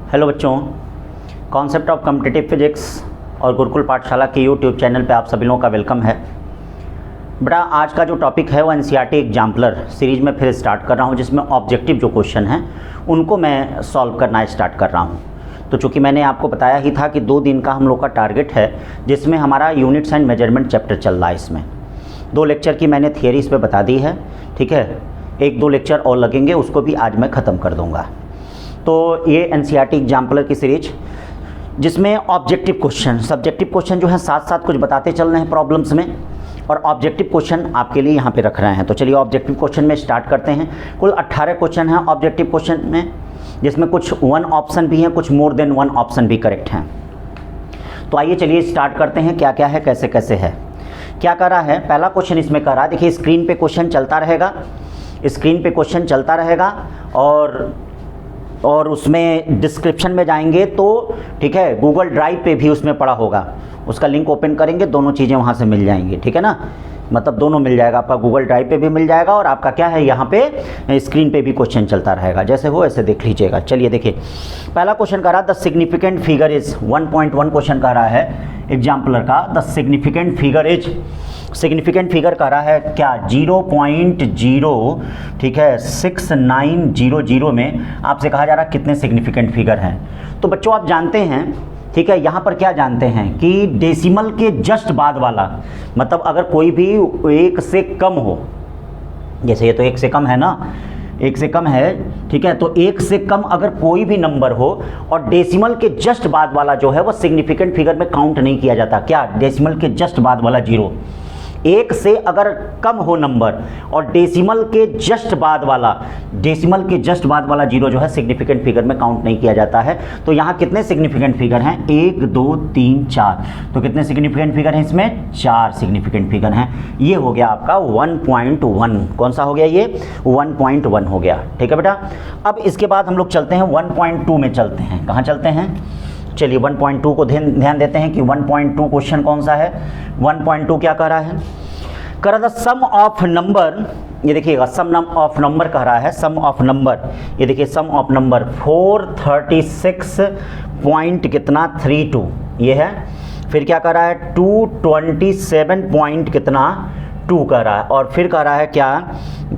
Hello बच्चों, concept of competitive physics और गुरुकुल पाठशाला के यूट्यूब चैनल पे आप सभी लोगों का वेलकम है। बेटा, आज का जो टॉपिक है वो एनसीईआरटी एग्जाम्पलर सीरीज में फिर स्टार्ट कर रहा हूँ, जिसमें ऑब्जेक्टिव जो क्वेश्चन हैं उनको मैं सॉल्व करना स्टार्ट कर रहा हूँ। तो चूँकि मैंने आपको बताया ही था कि 2 दिन का हम लोग का टारगेट है, जिसमें हमारा यूनिट्स एंड मेजरमेंट चैप्टर चल रहा है। इसमें 2 लेक्चर की मैंने थियरी इस पर बता दी है, ठीक है। 1-2 लेक्चर और लगेंगे, उसको भी आज मैं ख़त्म कर दूँगा। तो ये एनसीईआरटी एग्जाम्पलर की सीरीज, जिसमें ऑब्जेक्टिव क्वेश्चन, सब्जेक्टिव क्वेश्चन जो है साथ साथ कुछ बताते चल रहे हैं प्रॉब्लम्स में, और ऑब्जेक्टिव क्वेश्चन आपके लिए यहाँ पे रख रहे हैं। तो चलिए ऑब्जेक्टिव क्वेश्चन में स्टार्ट करते हैं। कुल 18 क्वेश्चन हैं ऑब्जेक्टिव क्वेश्चन में, जिसमें कुछ 1 ऑप्शन भी हैं, कुछ मोर देन 1 ऑप्शन भी करेक्ट हैं। तो आइए चलिए स्टार्ट करते हैं, क्या क्या है, कैसे कैसे है, क्या कर रहा है। पहला क्वेश्चन इसमें कर रहा है, देखिए स्क्रीन पे क्वेश्चन चलता रहेगा, स्क्रीन पे क्वेश्चन चलता रहेगा, और उसमें डिस्क्रिप्शन में जाएंगे तो ठीक है, गूगल ड्राइव पे भी उसमें पड़ा होगा, उसका लिंक ओपन करेंगे, दोनों चीज़ें वहाँ से मिल जाएंगी, ठीक है ना। मतलब दोनों मिल जाएगा, आपका गूगल ड्राइव पे भी मिल जाएगा और आपका क्या है, यहाँ पे स्क्रीन पे भी क्वेश्चन चलता रहेगा, जैसे हो ऐसे देख लीजिएगा। चलिए देखिए, पहला क्वेश्चन कह रहा the significant figure is 1.1 question कह रहा है एग्जाम्पलर का। The significant figure is, significant figure कह रहा है क्या, 0.0 ठीक है 6900 में आपसे कहा जा रहा है कितने सिग्निफिकेंट फिगर हैं। तो बच्चों आप जानते हैं, ठीक है, यहाँ पर क्या जानते हैं कि डेसिमल के जस्ट बाद वाला, मतलब अगर कोई भी 1 से कम हो, जैसे ये तो 1 से कम है ना, 1 से कम है, ठीक है, तो 1 से कम अगर कोई भी नंबर हो और डेसिमल के जस्ट बाद वाला जो है वो सिग्निफिकेंट फिगर में काउंट नहीं किया जाता। क्या, डेसिमल के जस्ट बाद वाला 0, 1 से अगर कम हो नंबर और डेसिमल के जस्ट बाद वाला, डेसिमल के जस्ट बाद वाला 0 जो है सिग्निफिकेंट फिगर में काउंट नहीं किया जाता है। तो यहाँ कितने सिग्निफिकेंट फिगर हैं, 1 2 3 4, तो कितने सिग्निफिकेंट फिगर हैं इसमें, 4 सिग्निफिकेंट फिगर हैं। ये हो गया आपका 1.1, कौन सा हो गया ये, 1.1 हो गया, ठीक है बेटा। अब इसके बाद हम लोग चलते हैं 1.2 में, चलते हैं, कहाँ चलते हैं, चलिए 1.2 को ध्यान देते हैं कि 1.2 क्वेश्चन कौन सा है। 1.2 क्या कह रहा है, कह रहा था सम ऑफ नंबर, ये देखिएगा सम ऑफ नंबर कह रहा है, सम ऑफ नंबर, ये देखिए सम ऑफ नंबर 436 पॉइंट कितना 32 ये है। फिर क्या कह रहा है 227 पॉइंट कितना 2 कह रहा है, और फिर कह रहा है क्या,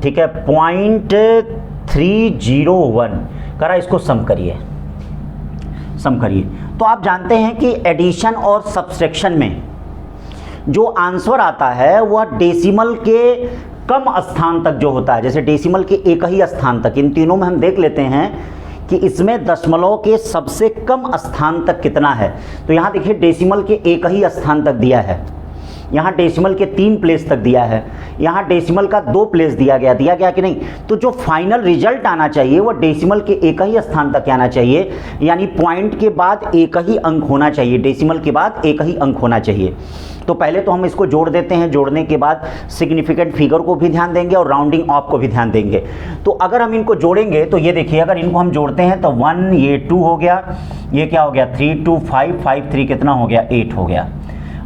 ठीक है 0.301 कह रहा है, इसको सम करिए, सम करिए। तो आप जानते हैं कि एडिशन और सब्सट्रैक्शन में जो आंसर आता है वह डेसिमल के कम स्थान तक जो होता है, जैसे डेसिमल के एक ही स्थान तक, इन तीनों में हम देख लेते हैं कि इसमें दशमलव के सबसे कम स्थान तक कितना है। तो यहाँ देखिए डेसिमल के एक ही स्थान तक दिया है, यहाँ डेसिमल के 3 प्लेस तक दिया है, यहाँ डेसिमल का 2 प्लेस दिया गया कि नहीं। तो जो फाइनल रिजल्ट आना चाहिए वो डेसिमल के एक ही स्थान तक आना चाहिए, यानी पॉइंट के बाद एक ही अंक होना चाहिए, डेसिमल के बाद एक ही अंक होना चाहिए। तो पहले तो हम इसको जोड़ देते हैं, जोड़ने के बाद सिग्निफिकेंट फिगर को भी ध्यान देंगे और राउंडिंग ऑफ को भी ध्यान देंगे। तो अगर हम इनको जोड़ेंगे तो ये देखिए, अगर इनको हम जोड़ते हैं तो 1, ये 2 हो गया, ये क्या हो गया 3 2 5 5 3 कितना हो गया 8 हो गया,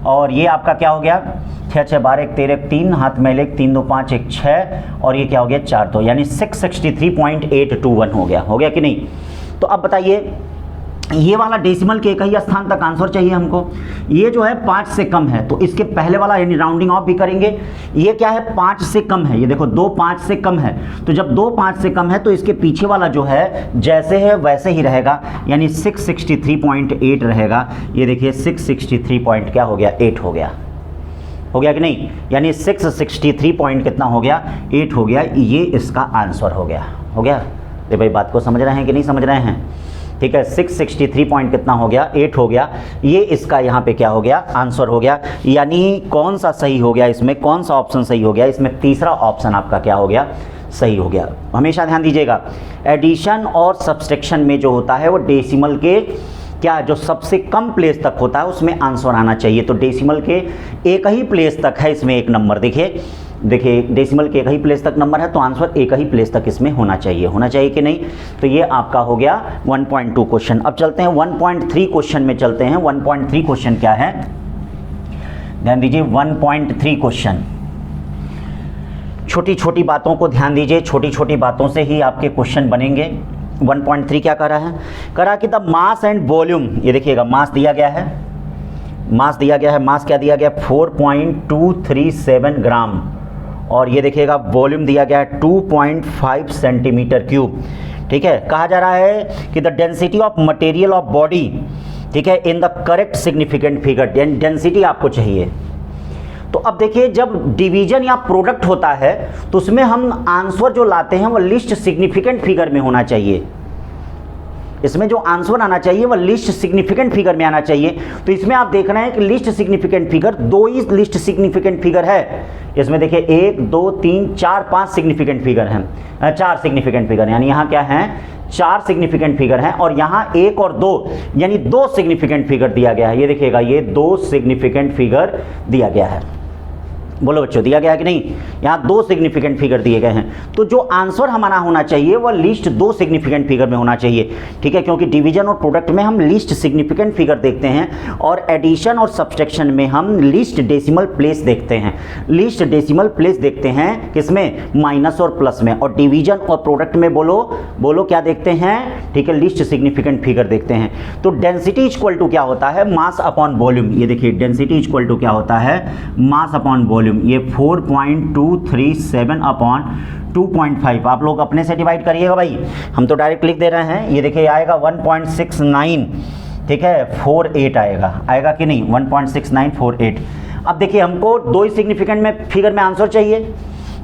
और ये आपका क्या हो गया 6 6 12 1 13 3 हाथ में 1 3 2 5 1 6, और ये क्या हो गया 4 2, यानी 663.821 हो गया कि नहीं। तो अब बताइए, ये वाला डेसिमल के एक ही स्थान तक आंसर चाहिए हमको, ये जो है 5 से कम है, तो इसके पहले वाला यानी राउंडिंग ऑफ भी करेंगे, ये क्या है 5 से कम है, ये देखो 2 5 से कम है, तो जब 2 5 से कम है तो इसके पीछे वाला जो है जैसे है वैसे ही रहेगा, यानी 663.8 रहेगा। ये देखिए 663 पॉइंट क्या हो गया 8 हो गया कि नहीं, यानी 663 पॉइंट कितना हो गया 8 हो गया, ये इसका आंसर हो गया। ये भाई बात को समझ रहे हैं कि नहीं समझ रहे हैं, ठीक है 663 पॉइंट कितना हो गया 8 हो गया, ये इसका यहाँ पे क्या हो गया आंसर हो गया। यानी कौन सा सही हो गया इसमें, कौन सा ऑप्शन सही हो गया इसमें, तीसरा ऑप्शन आपका क्या हो गया सही हो गया। हमेशा ध्यान दीजिएगा, एडिशन और सब्सट्रैक्शन में जो होता है वो डेसिमल के क्या, जो सबसे कम प्लेस तक होता है उसमें आंसर आना चाहिए। तो डेसिमल के एक ही प्लेस तक है इसमें एक नंबर, देखिए डेसिमल के एक ही प्लेस तक नंबर है, तो आंसर एक ही प्लेस तक इसमें होना चाहिए कि नहीं। तो ये आपका हो गया 1.2 क्वेश्चन। अब चलते हैं 1.3 क्वेश्चन में चलते हैं। 1.3 क्वेश्चन क्या है, ध्यान दीजिए 1.3 क्वेश्चन। छोटी छोटी बातों को ध्यान दीजिए, छोटी छोटी बातों से ही आपके क्वेश्चन बनेंगे। 1.3 क्या कह रहा है, कह रहा है कि द मास एंड वॉल्यूम, ये देखिएगा मास दिया गया है, मास दिया गया है, मास क्या दिया गया 4.237 ग्राम, और ये देखिएगा वॉल्यूम दिया गया है 2.5 सेंटीमीटर क्यूब। ठीक है, कहा जा रहा है कि the density of material of body, ठीक है, in the correct significant figure, density आपको चाहिए। तो अब देखिए जब डिवीजन या प्रोडक्ट होता है तो उसमें हम आंसर जो लाते हैं वो लिस्ट सिग्निफिकेंट फिगर में होना चाहिए। इसमें जो आंसर आना चाहिए वो लिस्ट सिग्निफिकेंट फिगर में आना चाहिए। तो इसमें आप देख रहे हैं कि लिस्ट सिग्निफिकेंट फिगर, 2 ही लिस्ट सिग्निफिकेंट फिगर है। इसमें देखिए 1 2 3 4 5 सिग्निफिकेंट फिगर हैं, 4 सिग्निफिकेंट फिगर, यानी यहाँ क्या है 4 सिग्निफिकेंट फिगर हैं, और यहाँ 1 और 2 यानी 2 सिग्निफिकेंट फिगर दिया गया है। ये देखिएगा ये 2 सिग्निफिकेंट फिगर दिया गया है। बोलो बच्चों, दिया गया है कि नहीं? यहाँ 2 सिग्निफिकेंट फिगर दिए गए हैं। तो जो आंसर हमारा होना चाहिए वह लिस्ट 2 सिग्निफिकेंट फिगर में होना चाहिए। ठीक है, क्योंकि डिवीजन और प्रोडक्ट में हम लिस्ट सिग्निफिकेंट फिगर देखते हैं, और एडिशन और सब्सट्रैक्शन में हम लिस्ट डेसिमल प्लेस देखते हैं। लिस्ट डेसिमल प्लेस देखते हैं किसमें? माइनस और प्लस में। और डिवीजन और प्रोडक्ट में बोलो क्या देखते हैं? ठीक है, लिस्ट सिग्निफिकेंट फिगर देखते हैं। तो डेंसिटी इक्वल टू क्या होता है? Mass upon volume. ये देखिए डेंसिटी इक्वल टू क्या होता है? Mass upon volume. ये 4.237 अपॉन 2.5, आप लोग अपने से डिवाइड करिएगा भाई, हम तो डायरेक्ट लिख दे रहे हैं। ये देखिए आएगा 1.69, ठीक है 48 आएगा कि नहीं? 1.6948। अब देखिए हमको 2 सिग्निफिकेंट में फिगर में आंसर चाहिए।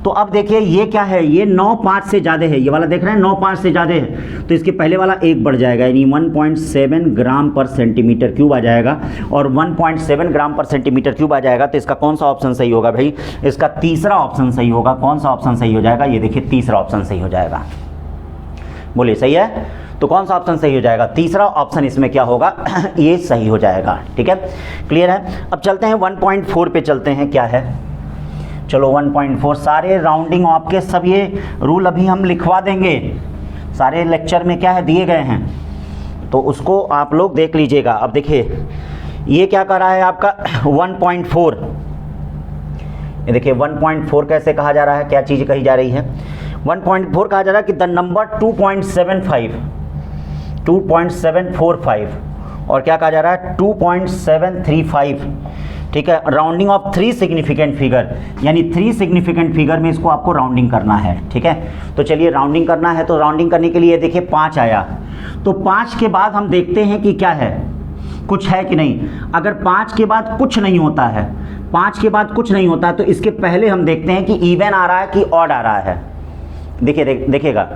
तो अब देखिए ये क्या है, ये 9.5 से ज़्यादा है, ये वाला देख रहे हैं 9.5 से ज़्यादा है, तो इसके पहले वाला 1 बढ़ जाएगा, यानी 1.7 ग्राम पर सेंटीमीटर क्यूब आ जाएगा, और 1.7 ग्राम पर सेंटीमीटर क्यूब आ जाएगा। तो इसका कौन सा ऑप्शन सही होगा भाई? इसका तीसरा ऑप्शन सही होगा। कौन सा ऑप्शन सही हो जाएगा? ये देखिए तीसरा ऑप्शन सही हो जाएगा। बोलिए सही है? तो कौन सा ऑप्शन सही हो जाएगा? तीसरा ऑप्शन इसमें क्या होगा? ये सही हो जाएगा। ठीक है, क्लियर है? अब चलते हैं 1.4 पे चलते हैं, क्या है? चलो 1.4, सारे राउंडिंग आपके सब ये रूल अभी हम लिखवा देंगे, सारे लेक्चर में क्या है दिए गए हैं, तो उसको आप लोग देख लीजिएगा। अब देखिए ये क्या कर रहा है आपका 1.4, ये देखिए 1.4 कैसे कहा जा रहा है, क्या चीज़ कही जा रही है? 1.4 कहा जा रहा है कि द नंबर 2.745 और क्या कहा जा रहा है 2.735। ठीक है, राउंडिंग ऑफ 3 सिग्निफिकेंट फिगर, यानी 3 सिग्निफिकेंट फिगर में इसको आपको राउंडिंग करना है। ठीक है, तो चलिए राउंडिंग करना है, तो राउंडिंग करने के लिए देखिए 5 आया, तो 5 के बाद हम देखते हैं कि क्या है, कुछ है कि नहीं। अगर 5 के बाद कुछ नहीं होता है, 5 के बाद कुछ नहीं होता, तो इसके पहले हम देखते हैं कि इवन आ रहा है कि ऑड आ रहा है। देखिए देखिएगा,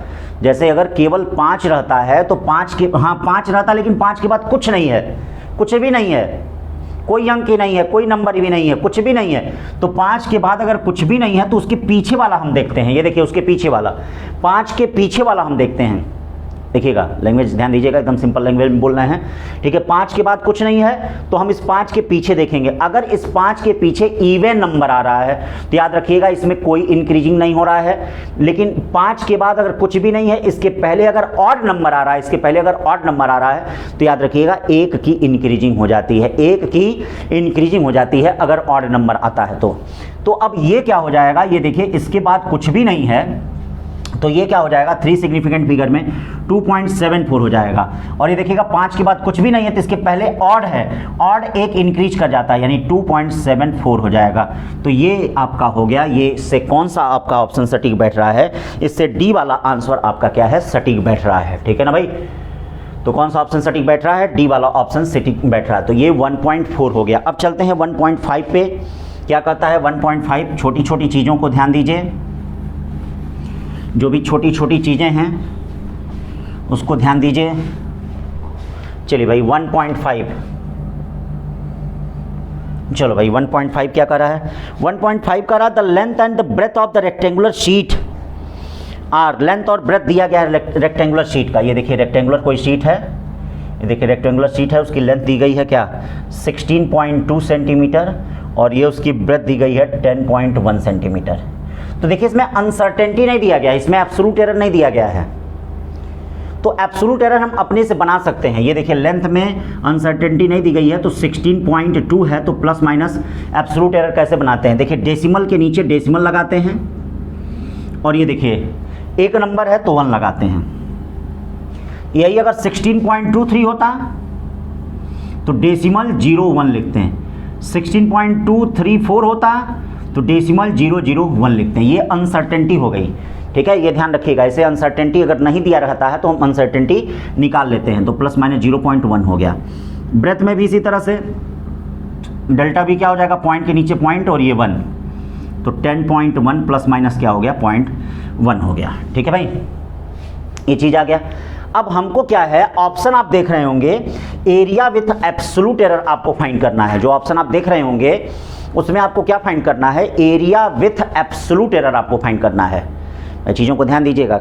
जैसे अगर केवल 5 रहता है तो 5 रहता, लेकिन 5 के बाद कुछ नहीं है, कुछ भी नहीं है, कोई अंक ही नहीं है, कोई नंबर भी नहीं है, कुछ भी नहीं है। तो 5 के बाद अगर कुछ भी नहीं है तो उसके पीछे वाला हम देखते हैं। ये देखिए उसके पीछे वाला, 5 के पीछे वाला हम देखते हैं। देखिएगा, लैंग्वेज ध्यान दीजिएगा, एकदम सिंपल लैंग्वेज में बोल रहे हैं। ठीक है, 5 के बाद कुछ नहीं है तो हम इस 5 के पीछे देखेंगे। अगर इस 5 के पीछे इवन नंबर आ रहा है तो याद रखिएगा इसमें कोई इंक्रीजिंग नहीं हो रहा है। लेकिन 5 के बाद अगर कुछ भी नहीं है, इसके पहले अगर ऑड नंबर आ रहा है, इसके पहले अगर ऑड नंबर आ रहा है तो याद रखिएगा 1 की इंक्रीजिंग हो जाती है, 1 की इंक्रीजिंग हो जाती है अगर ऑड नंबर आता है तो अब ये क्या हो जाएगा, ये देखिए इसके बाद कुछ भी नहीं है तो ये क्या हो जाएगा 3 सिग्निफिकेंट फिगर में 2.74 हो जाएगा। और ये देखिएगा 5 के बाद कुछ भी नहीं है तो इसके पहले ऑड है, ऑड 1 इंक्रीज कर जाता है, यानी 2.74 हो जाएगा। तो ये आपका हो गया, ये से कौन सा आपका ऑप्शन सटीक बैठ रहा है? इससे डी वाला आंसर आपका क्या है, सटीक बैठ रहा है। ठीक है ना भाई, तो कौन सा ऑप्शन सटीक बैठ रहा है? डी वाला ऑप्शन सटीक बैठ रहा है। तो ये 1.4 हो गया। अब चलते हैं 1.5 पे, क्या कहता है 1.5? छोटी छोटी चीज़ों को ध्यान दीजिए, जो भी छोटी छोटी चीज़ें हैं उसको ध्यान दीजिए। चलिए भाई 1.5, चलो भाई 1.5 क्या कर रहा है? 1.5 कर रहा है the length and the breadth of the rectangular sheet are, length और ब्रेथ दिया गया है रेक्टेंगुलर शीट का। ये देखिए रेक्टेंगुलर कोई शीट है, ये देखिए रेक्टेंगुलर शीट है, उसकी लेंथ दी गई है क्या 16.2 सेंटीमीटर, और ये उसकी ब्रेथ दी गई है 10.1 सेंटीमीटर। तो देखिए इसमें अनसर्टेनिटी नहीं दिया गया, इसमें एब्सोल्यूट एरर नहीं दिया गया है, तो एब्सोल्यूट एरर हम अपने से बना सकते हैं। ये देखिए लेंथ में अनसर्टेनिटी नहीं दी गई है तो 16.2 है, तो प्लस माइनस एब्सोल्यूट एरर कैसे बनाते हैं? देखिए डेसिमल के नीचे डेसिमल लगाते हैं, और ये देखिए एक नंबर है तो 1 लगाते हैं, यही अगर 16.23 होता तो डेसिमल 01 लिखते हैं, 16.234 होता तो डेसिमल 001 लिखते हैं। ये अनसर्टेनिटी हो गई, ठीक है, ये ध्यान रखिएगा। ऐसे अनसर्टेनिटी अगर नहीं दिया रहता है तो हम अनसर्टेनिटी निकाल लेते हैं, तो प्लस माइनस 0.1 हो गया। ब्रेथ में भी इसी तरह से डेल्टा भी क्या हो जाएगा, पॉइंट के नीचे पॉइंट और ये 1, तो 10.1 प्लस माइनस क्या हो गया, 0.1 हो गया। ठीक है भाई, ये चीज़ आ गया। अब हमको क्या है, ऑप्शन आप देख रहे होंगे एरिया विथ एब्सोल्यूट एरर आपको फाइंड करना है। जो ऑप्शन आप देख रहे होंगे उसमें आपको क्या फाइंड करना है, एरिया विथ एब्सोल्यूट एरर आपको फाइंड करना है। चीज़ों को ध्यान दीजिएगा,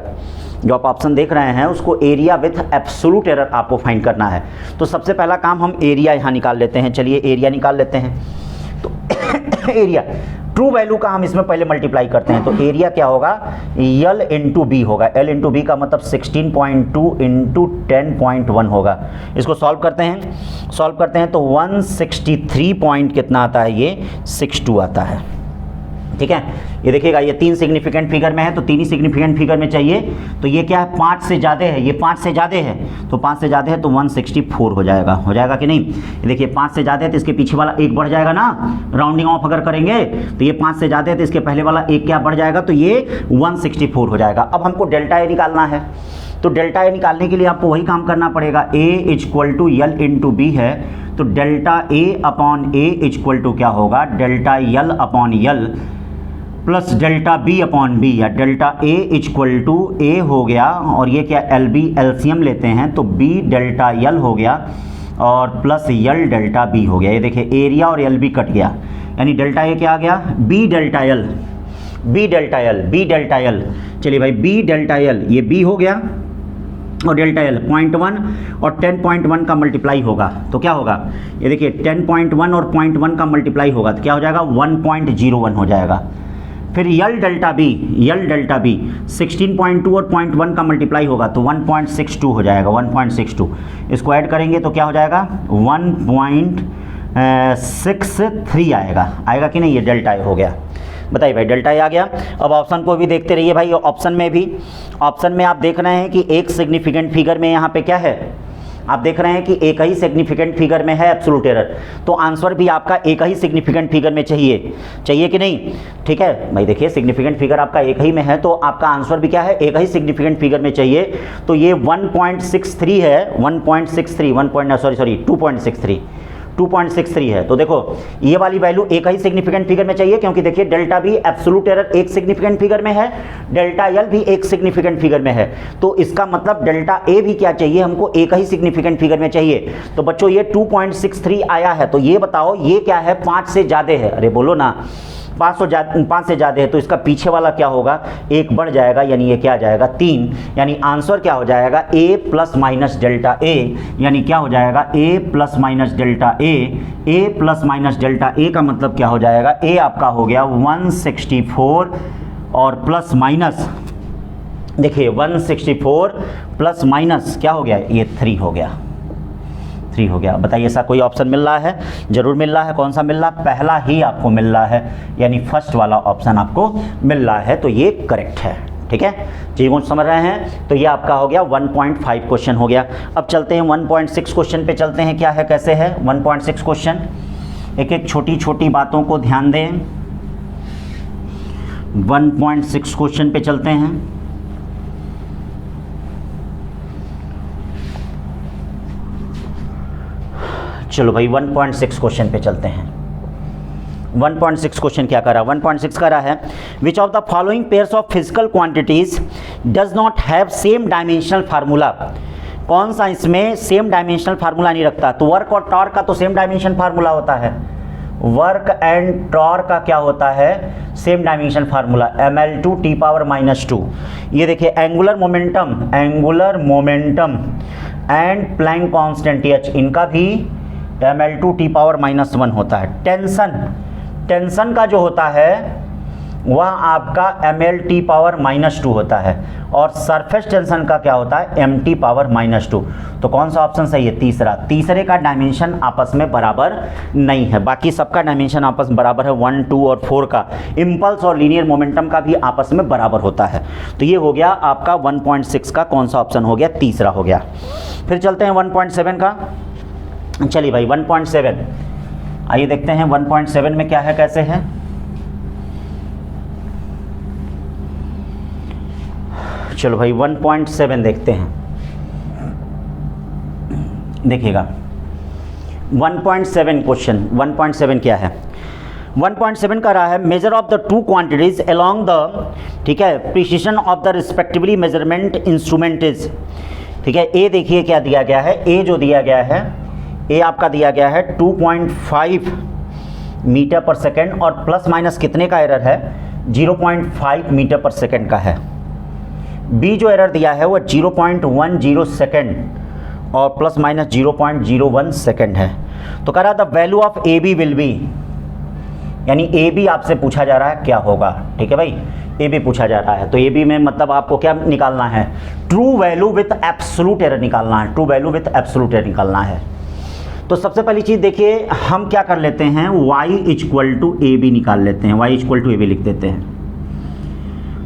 जो आप ऑप्शन देख रहे हैं उसको एरिया विथ एब्सोल्यूट एरर आपको फाइंड करना है। तो सबसे पहला काम हम एरिया यहाँ निकाल लेते हैं। चलिए एरिया निकाल लेते हैं। तो एरिया ट्रू वैल्यू का हम इसमें पहले मल्टीप्लाई करते हैं, तो एरिया क्या होगा, L इंटू बी होगा। L इंटू बी का मतलब 16.2 इंटू 10.1 होगा। इसको सॉल्व करते हैं तो 163 पॉइंट कितना आता है, ये 62 आता है। ठीक है, ये देखिएगा, ये 3 सिग्निफिकेंट फिगर में है तो 3 ही सिग्निफिकेंट फिगर में चाहिए। तो ये क्या है, 5 से ज़्यादा है, ये 5 से ज़्यादा है, तो 5 से ज़्यादा है तो 164 हो जाएगा कि नहीं। ये देखिए 5 से ज़्यादा है तो इसके पीछे वाला एक बढ़ जाएगा ना, राउंडिंग ऑफ अगर करेंगे तो ये 5 से ज़्यादा है तो इसके पहले वाला एक क्या बढ़ जाएगा, तो ये 164 हो जाएगा। अब हमको डेल्टा ए निकालना है, तो डेल्टा ए निकालने के लिए आपको वही काम करना पड़ेगा। A equal to L into B है, तो delta A upon A equal to क्या होगा, delta L upon L plus delta B upon B, या delta A equal to A हो गया, और ये क्या एल बी एलसीएम लेते हैं तो बी डेल्टा यल हो गया और प्लस यल डेल्टा बी हो गया। ये देखिए एरिया और एल बी कट गया, यानी डेल्टा ए क्या आ गया, बी डेल्टा यल, बी डेल्टा यल, बी डेल्टा यल। चलिए भाई, बी डेल्टा यल, ये बी हो गया और डेल्टा एल 0.1 और 10.1 का मल्टीप्लाई होगा तो क्या होगा, ये देखिए 10.1 और 0.1 का मल्टीप्लाई होगा तो क्या हो जाएगा, 1.01 हो जाएगा। फिर यल डेल्टा बी 16.2 और 0.1 का मल्टीप्लाई होगा तो 1.62 हो जाएगा, 1.62। इसको ऐड करेंगे तो क्या हो जाएगा, 1.63 आएगा कि नहीं, ये डेल्टा ए हो गया। बताइए भाई, डेल्टा ए आ गया। अब ऑप्शन को भी देखते रहिए भाई। ऑप्शन में आप देख रहे हैं कि एक सिग्निफिकेंट फिगर में यहाँ पे क्या है, आप देख रहे हैं कि एक ही सिग्निफिकेंट फिगर में है एब्सोल्यूट एरर, तो आंसर भी आपका एक ही सिग्निफिकेंट फिगर में चाहिए कि नहीं। ठीक है भाई, देखिए सिग्निफिकेंट फिगर आपका एक ही में है तो आपका आंसर भी क्या है, एक ही सिग्निफिकेंट फिगर में चाहिए। तो ये 1.63 है, 2.63 है। तो देखो ये वाली वैल्यू एक ही सिग्निफिकेंट फिगर में चाहिए, क्योंकि देखिए डेल्टा बी एब्सोल्यूट एरर एक सिग्निफिकेंट फिगर में है, डेल्टा एल भी एक सिग्निफिकेंट फिगर में है, तो इसका मतलब डेल्टा ए भी क्या चाहिए, हमको एक ही सिग्निफिकेंट फिगर में चाहिए। तो बच्चों ये 2.63 आया है, तो ये बताओ ये क्या है, 5 से ज़्यादा है, अरे बोलो ना, 5 से ज़्यादा है तो इसका पीछे वाला क्या होगा, एक बढ़ जाएगा, यानी ये क्या आ जाएगा, 3। यानी आंसर क्या हो जाएगा, ए प्लस माइनस डेल्टा ए, यानी क्या हो जाएगा, ए plus minus delta A plus minus delta A का मतलब क्या हो जाएगा, ए आपका हो गया 164 और प्लस माइनस, देखिए 164 प्लस माइनस क्या हो गया, ये 3 हो गया। बताइए ऐसा कोई ऑप्शन मिल रहा है, जरूर मिल रहा है। कौन सा मिल रहा है, पहला ही आपको मिल रहा है, यानी फर्स्ट वाला ऑप्शन आपको मिल रहा है, तो ये करेक्ट है। ठीक है, चीज़ों को समझ रहे हैं। तो ये आपका हो गया 1.5 क्वेश्चन हो गया। अब चलते हैं 1.6 क्वेश्चन पे चलते हैं, क्या है कैसे है 1.6 क्वेश्चन। एक एक छोटी छोटी बातों को ध्यान दें। 1.6 क्वेश्चन पे चलते हैं। चलो भाई 1.6 क्वेश्चन पे चलते हैं। 1.6 क्वेश्चन क्या कर रहा है, 1.6 कर रहा है, which of the following pairs of physical quantities does not have same dimensional formula. कौन सा इसमें सेम डायमेंशनल फार्मूला नहीं रखता, तो वर्क और टॉर्क का तो सेम डायमेंशन फार्मूला होता है, वर्क एंड टॉर्क का क्या होता है, सेम डायमेंशन फार्मूला ml2t⁻⁻²। ये देखिए angular momentum and Planck constant h, इनका भी ml2t⁻⁻1 होता है। टेंशन का जो होता है वह आपका mL/-2 होता है, और सरफेस टेंशन का क्या होता है, M/-2। तो कौन सा ऑप्शन सही है, तीसरा। तीसरे का डायमेंशन आपस में बराबर नहीं है, बाकी सबका डायमेंशन आपस में बराबर है। 1, 2 और 4 का इम्पल्स और लीनियर मोमेंटम का भी आपस में बराबर होता है। तो ये हो गया आपका 1.6 का कौन सा ऑप्शन हो गया, तीसरा हो गया। फिर चलते हैं 1.7 का। चलिए भाई 1.7, आइए देखते हैं 1.7 में क्या है, कैसे है। चलो भाई 1.7 देखते हैं। देखिएगा 1.7 क्वेश्चन, 1.7 क्या है। 1.7 का रहा है, measure of the two quantities along the, ठीक है, precision of the respectively measurement instrument is, ठीक है। ए देखिए क्या दिया गया है, ए जो दिया गया है, ए आपका दिया गया है 2.5 मीटर पर सेकेंड, और प्लस माइनस कितने का एरर है, 0.5 मीटर पर सेकेंड का है। बी जो एरर दिया है वो 0.10 सेकेंड और प्लस माइनस 0.01 सेकेंड है। तो कह रहा the value of A B will be, यानी ए बी आपसे पूछा जा रहा है क्या होगा, ठीक है भाई, ए बी पूछा जा रहा है। तो ए बी में मतलब आपको क्या निकालना है, true value with absolute error निकालना है, true value with absolute error निकालना है। तो सबसे पहली चीज़ देखिए, हम क्या कर लेते हैं, y=ab निकाल लेते हैं, y=ab लिख देते हैं।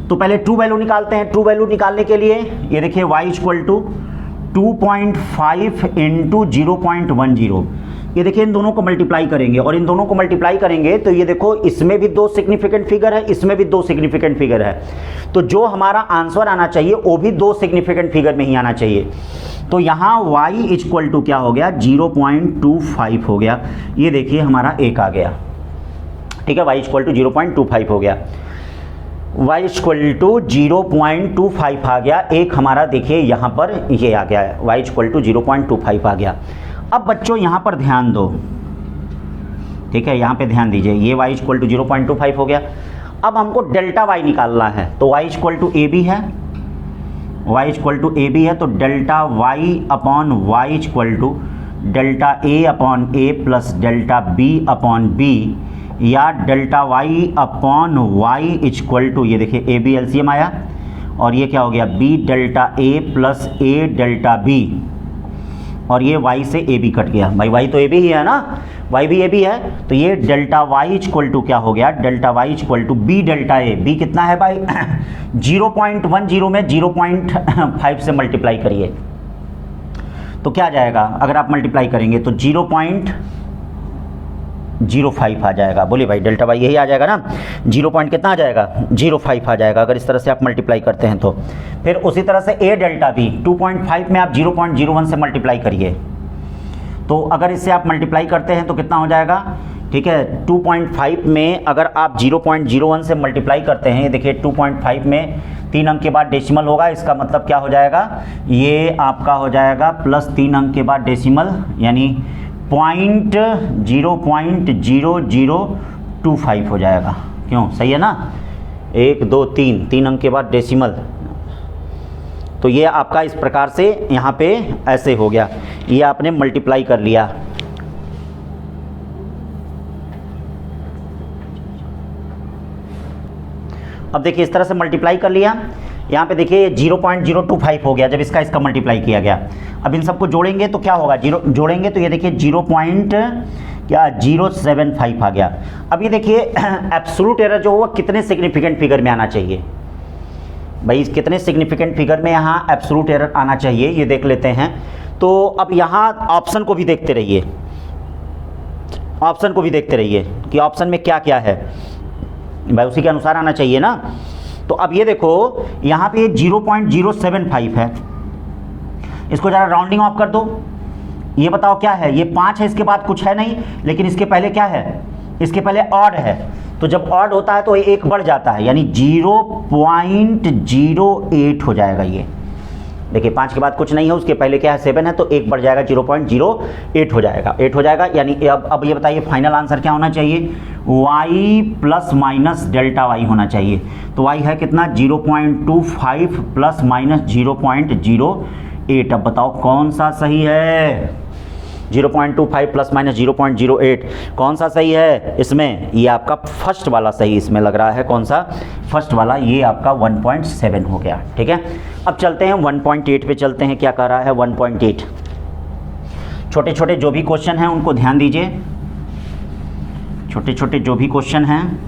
तो पहले ट्रू वैल्यू निकालते हैं। ट्रू वैल्यू निकालने के लिए ये देखिए y=2.5 इंटू 0.10, ये देखिए इन दोनों को मल्टीप्लाई करेंगे, और इन दोनों को मल्टीप्लाई करेंगे तो ये देखो इसमें भी 2 सिग्निफिकेंट फिगर है, इसमें भी 2 सिग्निफिकेंट फिगर है। तो जो हमारा आंसर आना चाहिए वो भी 2 सिग्निफिकेंट फिगर में ही आना चाहिए। तो यहाँ y= क्या हो गया, 0.25 हो गया। ये देखिए हमारा एक आ गया, ठीक है, y=0.25 हो गया, y=0.25 आ गया। एक हमारा देखिए यहाँ पर ये आ गया है, y=0.25 आ गया। अब बच्चों यहाँ पर ध्यान दो, ठीक है, यहाँ पे ध्यान दीजिए, ये y=0.25 हो गया। अब हमको डेल्टा y निकालना है, तो y=ab है, y=ab है, तो delta y/y=डेल्टा a/a plus delta b/b, या डेल्टा y/y ये देखिए ए बी एलसीएम आया, और ये क्या हो गया, b delta a plus a delta b, और ये y से a b कट गया, भाई y तो a b ही है ना, y भी a b है। तो ये डेल्टा y= क्या हो गया, delta y=b delta a, b कितना है भाई 0.10 में 0.5 से मल्टीप्लाई करिए तो क्या जाएगा, अगर आप मल्टीप्लाई करेंगे तो 0.05 आ जाएगा। बोलिए भाई डेल्टा वाई यही आ जाएगा ना, 0 पॉइंट कितना आ जाएगा, 0.5 आ जाएगा अगर इस तरह से आप मल्टीप्लाई करते हैं तो। फिर उसी तरह से a डेल्टा बी 2.5 में आप 0.01 से मल्टीप्लाई करिए, तो अगर इससे आप मल्टीप्लाई करते हैं तो कितना हो जाएगा, ठीक है। 2.5 में अगर आप 0.01 से मल्टीप्लाई करते हैं, देखिए 2.5 में 3 अंक के बाद डेसिमल होगा, इसका मतलब क्या हो जाएगा, ये आपका हो जाएगा प्लस 3 अंक के बाद डेसिमल, यानी 0.0025 हो जाएगा। क्यों, सही है ना, 1 2 3 अंक के बाद डेसिमल। तो ये आपका इस प्रकार से यहाँ पे ऐसे हो गया, ये आपने मल्टीप्लाई कर लिया। अब देखिए इस तरह से मल्टीप्लाई कर लिया, यहाँ पे देखिए 0.025 हो गया जब इसका मल्टीप्लाई किया गया। अब इन सबको जोड़ेंगे तो क्या होगा, जोड़ेंगे तो ये देखिए 0.075 आ गया। अब ये देखिए एब्सोल्यूट एरर जो होगा कितने सिग्निफिकेंट फिगर में आना चाहिए, भाई कितने सिग्निफिकेंट फिगर में यहाँ एब्सोल्यूट एरर आना चाहिए, ये देख लेते हैं। तो अब यहाँ ऑप्शन को भी देखते रहिए, ऑप्शन को भी देखते रहिए कि ऑप्शन में क्या क्या है, भाई उसी के अनुसार आना चाहिए ना। तो अब ये देखो यहाँ पे 0.075 है, इसको ज़रा राउंडिंग ऑफ कर दो, ये बताओ क्या है, ये 5 है, इसके बाद कुछ है नहीं, लेकिन इसके पहले क्या है, इसके पहले ऑड है। तो जब ऑड होता है तो एक बढ़ जाता है, यानी 0.08 हो जाएगा। ये देखिए 5 के बाद कुछ नहीं है, उसके पहले क्या है 7 है, तो एक बढ़ जाएगा 0.08 हो जाएगा, 8 हो जाएगा। यानी अब ये बताइए फाइनल आंसर क्या होना चाहिए, y plus minus delta y होना चाहिए। तो y है कितना 0.25 प्लस माइनस 0.08। अब बताओ कौन सा सही है, 0.25 प्लस माइनस 0.08, कौन सा सही है इसमें? ये आपका फर्स्ट वाला सही इसमें लग रहा है। कौन सा? फर्स्ट वाला। ये आपका 1.7 हो गया। ठीक है, अब चलते हैं 1.8 पे चलते हैं। क्या कर रहा है 1.8? छोटे छोटे जो भी क्वेश्चन हैं उनको ध्यान दीजिए, छोटे छोटे जो भी क्वेश्चन हैं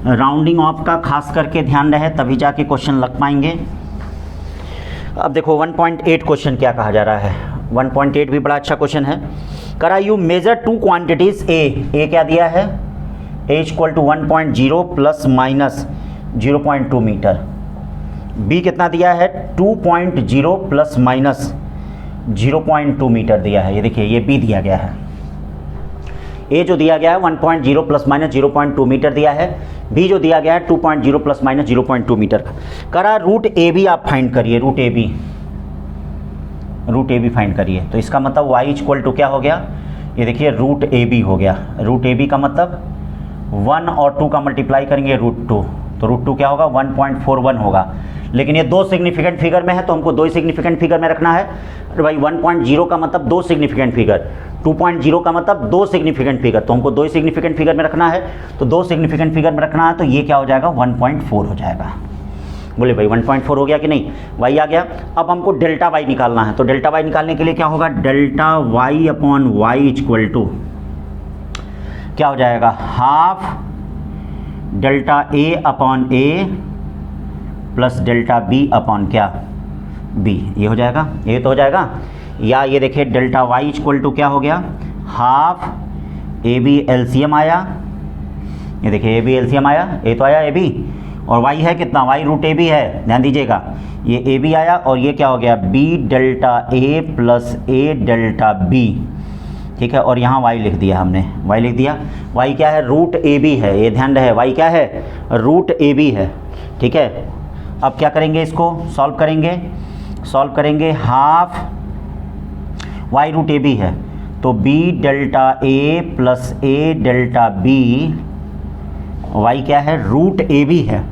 राउंडिंग ऑफ का खास करके ध्यान रहे, तभी जाके क्वेश्चन लग पाएंगे। अब देखो 1.8 क्वेश्चन क्या कहा जा रहा है। 1.8 भी बड़ा अच्छा क्वेश्चन है। करा you measure two quantities A क्या दिया है? A equal to 1.0 plus minus 0.2 metre. B कितना दिया है? 2.0 प्लस माइनस 0.2 मीटर दिया है। ये देखिए ये बी दिया गया है। ए जो दिया गया है 1.0 प्लस माइनस 0.2 मीटर दिया है। बी जो दिया गया है 2.0 प्लस माइनस 0.2 मीटर का। करा रूट ए बी आप फाइंड करिए, रूट ए बी फाइंड करिए। तो इसका मतलब y इक्वल टू क्या हो गया? ये देखिए रूट ए बी हो गया। रूट ए बी का मतलब 1 और 2 का मल्टीप्लाई करेंगे रूट 2, तो रूट 2 क्या होगा? 1.41 होगा। लेकिन ये दो सिग्निफिकेंट फिगर में है तो हमको दो सिग्निफिकेंट फिगर में रखना है। अरे भाई 1.0 का मतलब दो सिग्निफिकेंट फिगर, 2.0 का मतलब दो सिग्निफिकेंट फिगर, तो हमको दो सिग्निफिकेंट फिगर में रखना है। तो दो सिग्निफिकेंट फिगर में रखना है तो ये क्या हो जाएगा? 1.4 हो जाएगा। बोले भाई 1.4 हो गया कि नहीं? y आ गया। अब हमको डेल्टा y निकालना है, तो डेल्टा y निकालने के लिए क्या होगा? Delta y upon y equal to क्या हो जाएगा? Half delta a upon a plus delta b upon क्या? b। ये हो जाएगा, ये तो हो जाएगा। या ये देखिए डेल्टा y इक्वल टू क्या हो गया? हाफ ए बी एलसीएम आया। ये देखिए ए बी एलसीएम आया, ए तो आया ए बी, और y है कितना? y रूट ए बी है, ध्यान दीजिएगा। ये ए बी आया और ये क्या हो गया? b delta a plus a delta b। ठीक है, और यहाँ y लिख दिया हमने, y लिख दिया। y क्या है? रूट ए बी है, ये ध्यान रहे, y क्या है? रूट ए बी है। ठीक है, अब क्या करेंगे? इसको सॉल्व करेंगे। Half y root A B है तो b delta a plus a delta b, y क्या है? रूट ए बी है,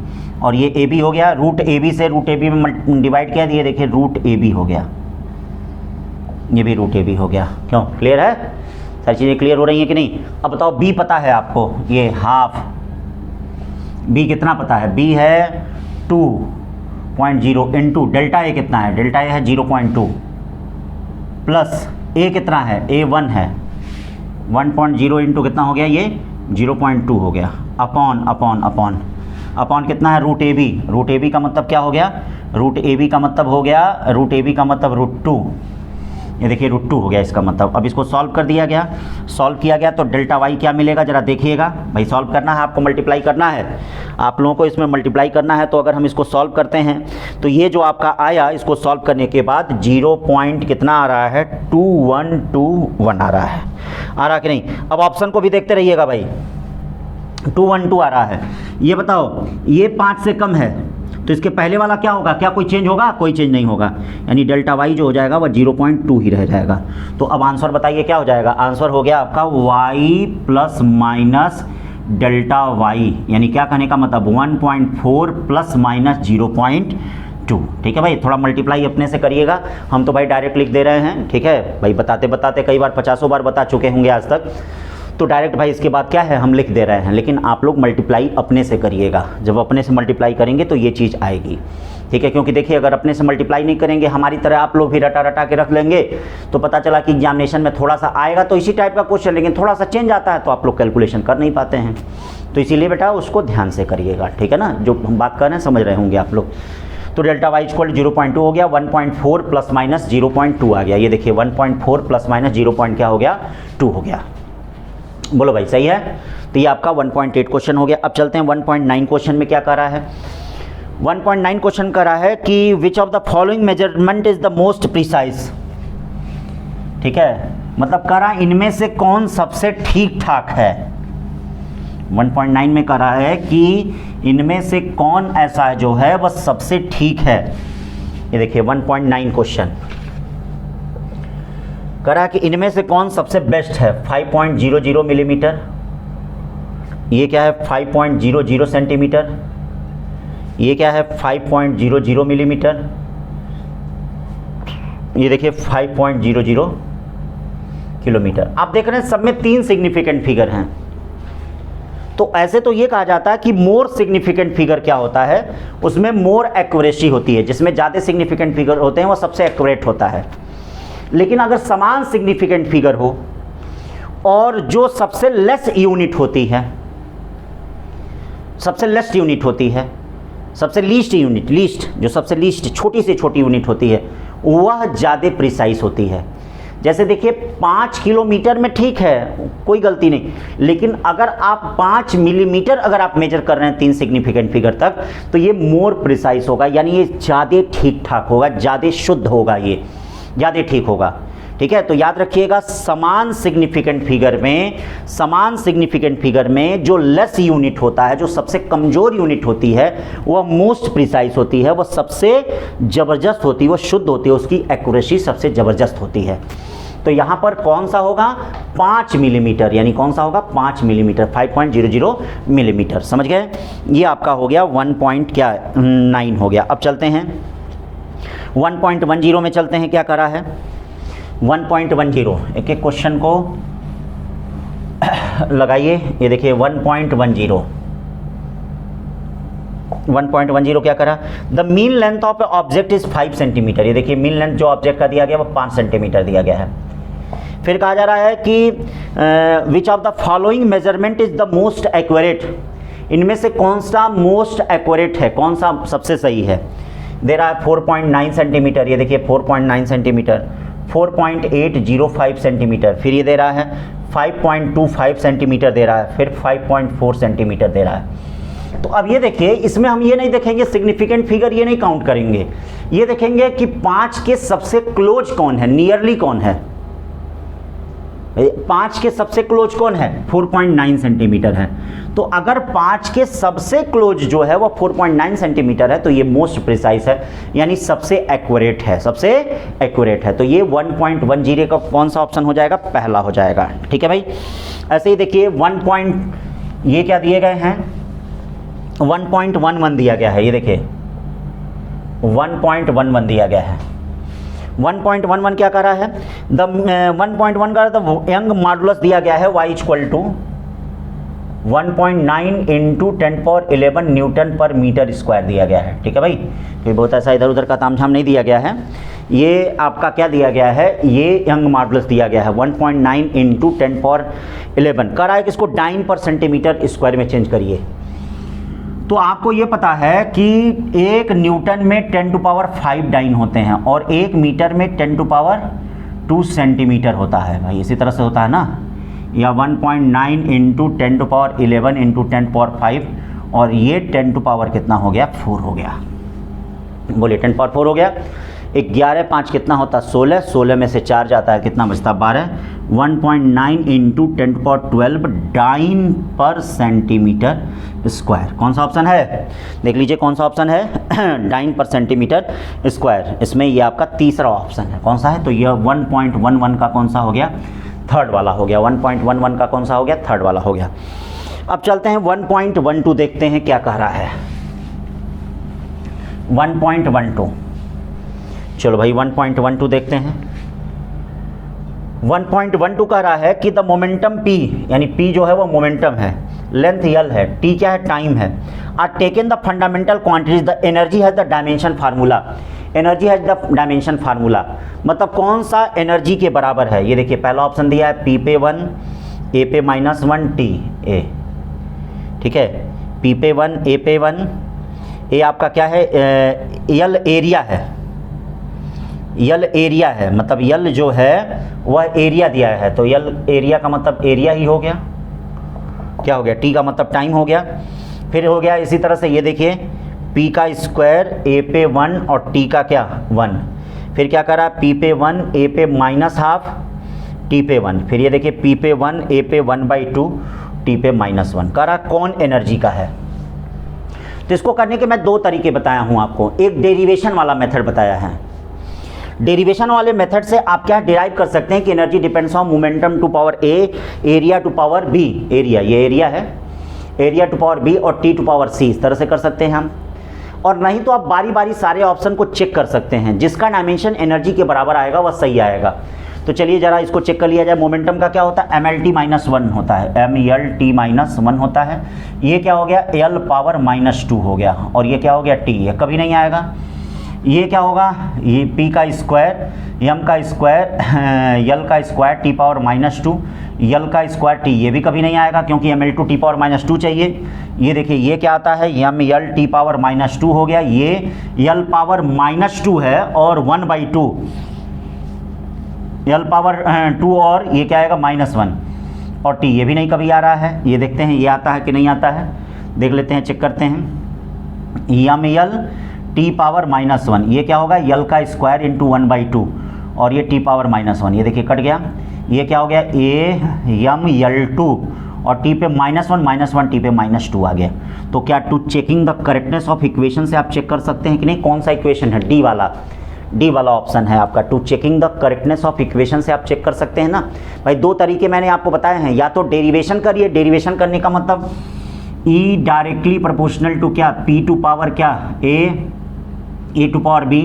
और ये ए बी हो गया। रूट ए बी से रूट ए बी में डिवाइड किया, दिए देखिए रूट ए बी हो गया, ये भी रूट ए बी हो गया। क्यों? क्लियर है? सारी चीज़ें क्लियर हो रही हैं कि नहीं? अब बताओ b पता है आपको, ये हाफ b कितना पता है? b है 2.0 इंटू डेल्टा ए कितना है? डेल्टा ए है 0.2 प्लस a कितना है? a 1 है, 1.0 इंटू कितना हो गया? ये 0.2 हो गया। अपॉन कितना है? रूट ए बी का मतलब क्या हो गया? रूट ए बी का मतलब हो गया, रूट ए बी का मतलब रूट 2। ये देखिए रूट 2 हो गया इसका मतलब। अब इसको सॉल्व कर दिया गया, सॉल्व किया गया तो डेल्टा वाई क्या मिलेगा? जरा देखिएगा भाई, सॉल्व करना है आपको, मल्टीप्लाई करना है आप लोगों को, इसमें मल्टीप्लाई करना है। तो अगर हम इसको सॉल्व करते हैं तो ये जो आपका आया, इसको सॉल्व करने के बाद 0 पॉइंट कितना आ रहा है? 2121 आ रहा है। आ रहा कि नहीं? अब ऑप्शन को भी देखते रहिएगा भाई, 212 आ रहा है। ये बताओ, ये 5 से कम है तो इसके पहले वाला क्या होगा? क्या कोई चेंज होगा? कोई चेंज नहीं होगा, यानी डेल्टा वाई जो हो जाएगा वह 0.2 ही रह जाएगा। तो अब आंसर बताइए क्या हो जाएगा? आंसर हो गया आपका y plus minus delta Y, यानी क्या कहने का मतलब 1.4 प्लस माइनस 0.2। ठीक है भाई, थोड़ा मल्टीप्लाई अपने से करिएगा, हम तो भाई डायरेक्ट लिख दे रहे हैं। ठीक है भाई, बताते बताते कई बार 50 बार बता चुके होंगे आज तक, तो डायरेक्ट भाई इसके बाद क्या है हम लिख दे रहे हैं, लेकिन आप लोग मल्टीप्लाई अपने से करिएगा। जब अपने से मल्टीप्लाई करेंगे तो ये चीज़ आएगी। ठीक है, क्योंकि देखिए अगर अपने से मल्टीप्लाई नहीं करेंगे, हमारी तरह आप लोग भी रटा रटा के रख लेंगे, तो पता चला कि एग्जामिनेशन में थोड़ा सा आएगा तो इसी टाइप का क्वेश्चन, लेकिन थोड़ा सा चेंज आता है तो आप लोग कैलकुलेशन कर नहीं पाते हैं। तो इसीलिए बेटा उसको ध्यान से करिएगा। ठीक है ना, जो हम बात कर रहे हैं समझ रहे होंगे आप लोग। तो डेल्टा वाई इक्वल 0.2 हो गया, 1.4 प्लस माइनस 0.2 आ गया। ये देखिए 1.4 प्लस माइनस 0. क्या हो गया? 2 हो गया। बोलो भाई सही है? तो ये आपका 1.8 क्वेश्चन हो गया। अब चलते हैं 1.9 क्वेश्चन में क्या कर रहा है। 1.9 क्वेश्चन कर रहा है कि which of the following measurement is the most precise. ठीक है, मतलब कह रहा है इनमें से कौन सबसे ठीक ठाक है। 1.9 में कह रहा है कि इनमें से कौन ऐसा है जो है वह सबसे ठीक है। ये देखिए 1.9 क्वेश्चन करा कि इनमें से कौन सबसे बेस्ट है। 5.00 मिलीमीटर, ये क्या है 5.00 सेंटीमीटर, ये क्या है 5.00 मिलीमीटर, ये देखिए 5.00, किलोमीटर। आप देख रहे हैं सब में 3 सिग्निफिकेंट फिगर हैं। तो ऐसे तो ये कहा जाता है कि मोर सिग्निफिकेंट फिगर क्या होता है, उसमें मोर एक्यूरेसी होती है, जिसमें ज़्यादा सिग्निफिकेंट फिगर होते हैं वो सबसे एक्यूरेट होता है। लेकिन अगर समान सिग्निफिकेंट फिगर हो और जो सबसे लेस यूनिट होती है, सबसे लेस यूनिट होती है, सबसे लीस्ट यूनिट, लीस्ट जो सबसे लीस्ट छोटी से छोटी यूनिट होती है, वह ज़्यादा प्रिसाइज होती है। जैसे देखिए 5 किलोमीटर में ठीक है, कोई गलती नहीं, लेकिन अगर आप 5 मिलीमीटर अगर आप मेजर कर रहे हैं 3 सिग्निफिकेंट फिगर तक, तो ये मोर प्रिसाइज होगा, यानी ये ज़्यादा ठीक ठाक होगा, ज़्यादा शुद्ध होगा, ये ज़्यादा ठीक होगा। ठीक है, तो याद रखिएगा समान सिग्निफिकेंट फिगर में जो लेस यूनिट होता है, जो सबसे कमज़ोर यूनिट होती है, वह मोस्ट प्रिसाइज होती है, वह सबसे ज़बरदस्त होती है, वह शुद्ध होती है, उसकी एक्यूरेसी सबसे ज़बरदस्त होती है। तो यहाँ पर कौन सा होगा, 5 मिलीमीटर, यानी कौन सा होगा 5 मिलीमीटर, 5.00 मिलीमीटर। समझ गए, ये आपका हो गया 1.9 हो गया। अब चलते हैं 1.10 में चलते हैं, क्या करा है 1.10, एक एक क्वेश्चन को लगाइए। ये देखिए 1.10 क्या करा, the mean length of object is 5 centimetre. ये देखिए मीन लेंथ जो ऑब्जेक्ट का दिया गया वो 5 सेंटीमीटर दिया गया है। फिर कहा जा रहा है कि which of the following measurement is the most accurate, इनमें से कौन सा मोस्ट एक्यूरेट है, कौन सा सबसे सही है। दे रहा है 4.9 सेंटीमीटर, ये देखिए 4.9 सेंटीमीटर, 4.805 सेंटीमीटर, फिर ये दे रहा है 5.25 सेंटीमीटर दे रहा है, फिर 5.4 सेंटीमीटर दे रहा है। तो अब ये देखिए, इसमें हम ये नहीं देखेंगे सिग्निफिकेंट फिगर, ये नहीं काउंट करेंगे, ये देखेंगे कि 5 के सबसे क्लोज कौन है, नियरली कौन है। 5 के सबसे क्लोज कौन है, 4.9 सेंटीमीटर है। तो अगर 5 के सबसे क्लोज जो है वो 4.9 सेंटीमीटर है, तो ये मोस्ट प्रिसाइज है, यानी सबसे एक्यूरेट है, सबसे एक्यूरेट है। तो ये 1.10 का कौन सा ऑप्शन हो जाएगा, पहला हो जाएगा। ठीक है भाई, ऐसे ही देखिए ये क्या दिए गए हैं, 1.11 दिया गया है, ये देखिए 1.11 दिया गया है। 1.11 क्या कर रहा है, द 1.1 का द यंग मॉडुलस दिया गया है y equal to 1.9 into 10⁻11 newton पर मीटर स्क्वायर दिया गया है। ठीक है भाई, ये बहुत ऐसा इधर उधर का तामझाम नहीं दिया गया है, ये आपका क्या दिया गया है, ये यंग मॉडुलस दिया गया है 1.9 इंटू 10⁻11 कर रहा है कि इसको डाइन पर सेंटीमीटर स्क्वायर में चेंज करिए। तो आपको ये पता है कि 1 न्यूटन में 10⁵ डाइन होते हैं और 1 मीटर में 10⁻2 सेंटीमीटर होता है भाई, इसी तरह से होता है ना, या 1.9 इंटू 10⁻11 इंटू 10⁵, और ये 10 कितना हो गया, 4 हो गया। बोलिए 10⁻4 हो गया। 11 5 कितना होता है, 16, 16 में से 4 जाता है, कितना बचता, 12। 1.9 इंटू 10⁻12 डाइन पर सेंटीमीटर स्क्वायर, कौन सा ऑप्शन है, देख लीजिए कौन सा ऑप्शन है, डाइन पर सेंटीमीटर स्क्वायर। इसमें ये आपका तीसरा ऑप्शन है, कौन सा है, तो यह 1.11 का कौन सा हो गया, थर्ड वाला हो गया। 1.11 का कौन सा हो गया, थर्ड वाला हो गया। अब चलते हैं 1.12 देखते हैं क्या कह रहा है। 1.12, चलो भाई 1.12 देखते हैं। 1.12 कह रहा है कि द मोमेंटम p, यानी p जो है वो मोमेंटम है, लेंथ l है, t क्या है, टाइम है, are taken the fundamental quantities, the energy has the dimension formula, energy has the dimension formula, मतलब कौन सा एनर्जी के बराबर है। ये देखिए पहला ऑप्शन दिया है p पे 1 a पे -1 t a, ठीक है, p पे 1 a पे 1, a आपका क्या है, l एरिया है, यल एरिया है, मतलब यल जो है वह एरिया दिया है, तो यल एरिया का मतलब एरिया ही हो गया, क्या हो गया, टी का मतलब टाइम हो गया। फिर हो गया इसी तरह से, ये देखिए पी का स्क्वायर ए पे 1 और टी का क्या 1, फिर क्या करा, पी पे 1 ए पे -½ टी पे 1, फिर ये देखिए पी पे 1 ए पे 1/2 टी पे -1, करा कौन एनर्जी का है। तो इसको करने के मैं 2 तरीके बताया हूँ आपको, एक डेरिवेशन वाला मेथड बताया है। डेरिवेशन वाले मेथड से आप क्या डिराइव कर सकते हैं कि energy depends on momentum to power A, area to power B, area ये एरिया है, एरिया टू पावर बी और टी टू पावर सी, इस तरह से कर सकते हैं हम। और नहीं तो आप बारी बारी सारे ऑप्शन को चेक कर सकते हैं, जिसका डायमेंशन एनर्जी के बराबर आएगा वह सही आएगा। तो चलिए जरा इसको चेक कर लिया जाए। मोमेंटम का क्या होता है, mlt माइनस 1 होता है, mlt माइनस 1 होता है। ये क्या हो गया, l पावर माइनस 2 हो गया, और ये क्या हो गया, t, ये कभी नहीं आएगा। ये क्या होगा, ये p का स्क्वायर, m का स्क्वायर, l का square t power minus 2, l का स्क्वायर t, ये भी कभी नहीं आएगा क्योंकि ml2 t पावर माइनस 2 चाहिए। ये देखिए ये क्या आता है, ml t पावर माइनस 2 हो गया, ये l पावर माइनस 2 है और 1/2 l पावर 2, और ये क्या आएगा -1, और t ये भी नहीं कभी आ रहा है। ये देखते हैं ये आता है कि नहीं आता है, देख लेते हैं, चेक करते हैं। ml t पावर -1, ये क्या होगा, l का स्क्वायर इंटू 1/2, और ये t पावर -1, ये देखिए कट गया। ये क्या हो गया, ml2, और t पे -1 t पे -2 आ गया। तो क्या to checking the correctness of equation से आप चेक कर सकते हैं कि नहीं, कौन सा इक्वेशन है, डी वाला ऑप्शन है आपका। To checking the correctness of equation से आप चेक कर सकते हैं ना भाई। दो तरीके मैंने आपको बताए हैं, या तो डेरिवेशन करिए, डेरिवेशन करने का मतलब E डायरेक्टली प्रोपोर्शनल टू क्या, P टू पावर क्या, A to power B,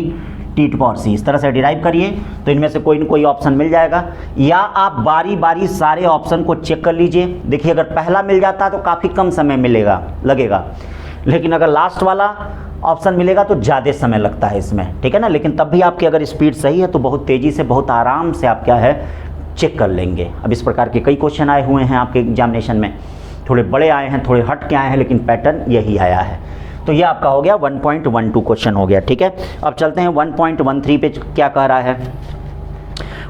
T to power C, इस तरह से डिराइव करिए तो इनमें से कोई न कोई ऑप्शन मिल जाएगा। या आप बारी बारी सारे ऑप्शन को चेक कर लीजिए। देखिए अगर पहला मिल जाता है तो काफ़ी कम समय लगेगा, लेकिन अगर लास्ट वाला ऑप्शन मिलेगा तो ज़्यादा समय लगता है इसमें, ठीक है ना। लेकिन तब भी आपकी अगर स्पीड सही है तो बहुत तेज़ी से, बहुत आराम से आप क्या है चेक कर लेंगे। अब इस प्रकार के कई क्वेश्चन आए हुए हैं आपके एग्जामिनेशन में, थोड़े बड़े आए हैं, थोड़े हट के आए हैं, लेकिन पैटर्न यही आया है। तो ये आपका हो गया 1.12 क्वेश्चन हो गया, ठीक है। अब चलते हैं 1.13 पे, क्या कह रहा है।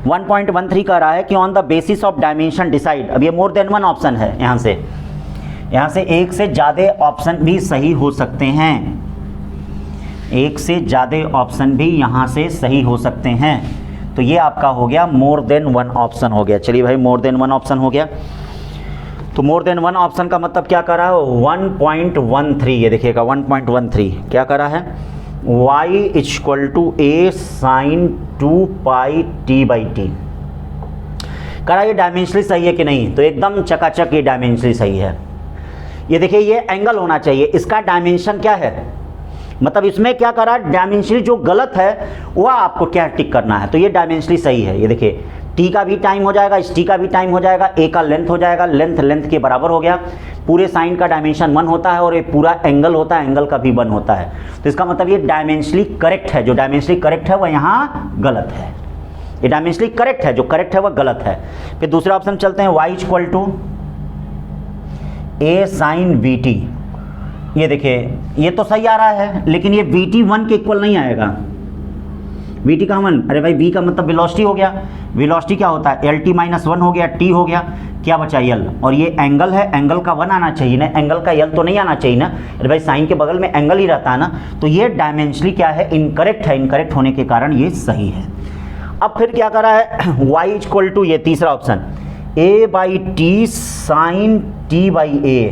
1.13 कह रहा है कि on the basis of dimension decide. अब ये मोर देन वन ऑप्शन है, यहाँ से एक से ज़्यादा ऑप्शन भी सही हो सकते हैं, एक से ज़्यादा ऑप्शन भी यहाँ से सही हो सकते हैं। तो ये आपका हो गया मोर देन वन ऑप्शन हो गया। चलिए भाई मोर देन वन ऑप्शन हो गया। तो मोर देन वन ऑप्शन का मतलब क्या कर रहा है, 1.13, ये देखिएगा 1.13 क्या कर रहा है, y = a sin 2πt/t। करा ये डायमेंशनली सही है कि नहीं, तो एकदम चकाचक ये डायमेंशनली सही है। ये देखिए ये एंगल होना चाहिए, इसका डायमेंशन क्या है, मतलब इसमें क्या करा, डायमेंशनली जो गलत है वह आपको क्या टिक करना है। तो ये डायमेंशनली सही है। ये देखिए टी का भी टाइम हो जाएगा, इस टी का भी टाइम हो जाएगा, ए का लेंथ हो जाएगा, लेंथ के बराबर हो गया। पूरे साइन का डायमेंशन 1 होता है और ये पूरा एंगल होता है, एंगल का भी 1 होता है। तो इसका मतलब ये डायमेंशनली करेक्ट है, जो डायमेंशनली करेक्ट है वह यहाँ गलत है। ये डायमेंशनली करेक्ट है, जो करेक्ट है वह गलत है। फिर दूसरा ऑप्शन चलते हैं, y = a sin vt। ये देखिए ये तो सही आ रहा है, लेकिन ये vt 1 के इक्वल नहीं आएगा। vt का 1, अरे भाई v का मतलब वेलोसिटी हो गया, वेलोसिटी क्या होता है, lt - 1 हो गया, t हो गया, क्या बचा l, और ये एंगल है, एंगल का 1 आना चाहिए ना, एंगल का l तो नहीं आना चाहिए ना। अरे भाई साइन के बगल में एंगल ही रहता है ना। तो ये डायमेंशनली क्या है, इनकरेक्ट है, इनकरेक्ट होने के कारण ये सही है। अब फिर क्या करा है, y = ये तीसरा ऑप्शन, a/t sin t/a,